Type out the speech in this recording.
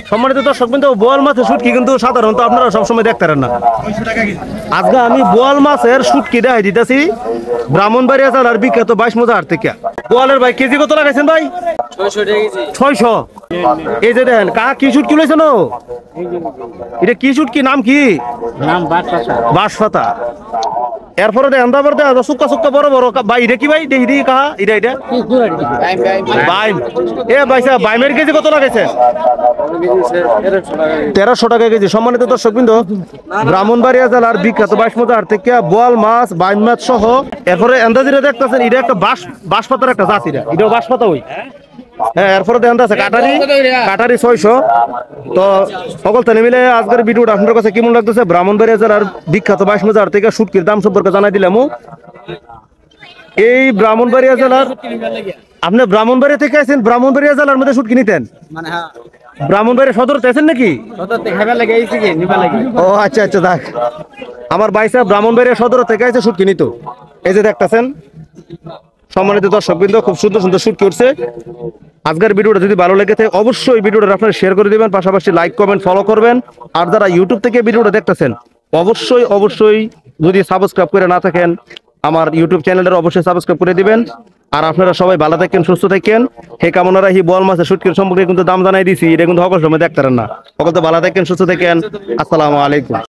সম্মানিত দর্শক বিন্দু, বোয়াল মাছের শুটকি কিন্তু সাধারণত আপনারা সবসময় দেখতে পারেন না। আজকে আমি বোয়াল মাছের শুটকি দেখাই দিতেছি ব্রাহ্মণবাড়িয়া জেলার বিখ্যাত 22 মৌজা হাট থেকে। বোয়ালের ভাই কেজি কত লাগাইছেন ভাই? 600। এই যে দেখেন কাহা কি শুটকি লইছেন? এটা কি শুটকি, নাম কি? বাঁশপাতা। এরপরে দেখেন তারপর দেখা সুক্কা সুক্কা বড় বড় ভাই। এটা কি ভাই? দেখি কাহা এটা বাইম। এ ভাই সাহেব, বাইমের কেজি কত লাগাইছে? 1300 টাকা কেজি। সম্মানিত দর্শক বিন্দু, ব্রাহ্মণবাড়িয়া জেলার বিখ্যাত 22 মৌজা হাট থেকে বোয়াল মাছ, বাইম মাছ সহ এরপরে এন্দাজিরা দেখতেছেন, এটা একটা বাঁশপাতার একটা জাত। এটাও বাঁশপাতা ওই। হ্যাঁ, এরপরে দেখেন আছে কাটারি 600। তো সকল তানে মিলে আজকের ভিডিওটা আপনার কাছে কেমন লাগতেছে? ব্রাহ্মণবাড়িয়া জেলার বিখ্যাত 22 মৌজা হাট থেকে শুটকির দাম সম্পর্কে জানাই দিলাম। এই ব্রাহ্মণবাড়িয়া জেলার, আপনি ব্রাহ্মণবাড়িয়া থেকে আছেন, ব্রাহ্মণবাড়িয়া জেলার মধ্যে শুটকি নিতেন? ব্রাহ্মণবাড়িয়া সদরতে আছেন নাকি? ও আচ্ছা আচ্ছা, দেখ আমার ভাই সাহেব ব্রাহ্মণবাড়িয়া সদর থেকে আছে শুটকি নিত। এই যে দেখতেছেন সম্মানিত দর্শক বিন্দু, খুব সুন্দর সুন্দর শুটকি উঠছে। আজকের ভিডিওটা যদি ভালো লেগে থাকে অবশ্যই ভিডিওটা আপনারা শেয়ার করে দিবেন, পাশাপাশি লাইক কমেন্ট ফলো করবেন। আর যারা ইউটিউব থেকে ভিডিওটা দেখতেছেন অবশ্যই যদি সাবস্ক্রাইব করে না থাকেন আমার ইউটিউব চ্যানেলটা অবশ্যই সাবস্ক্রাইব করে দিবেন। আর আপনারা সবাই ভালো থাকেন, সুস্থ থাকেন। হে কামনা রাখি। বোয়াল মাছের শুটকির সম্পর্কে কিন্তু দাম জানাই দিছি, এটা কিন্তু সকল সময় দেখতে পারেন না। সকল তো ভালো থাকেন, সুস্থ থাকেন। আসসালামু আলাইকুম।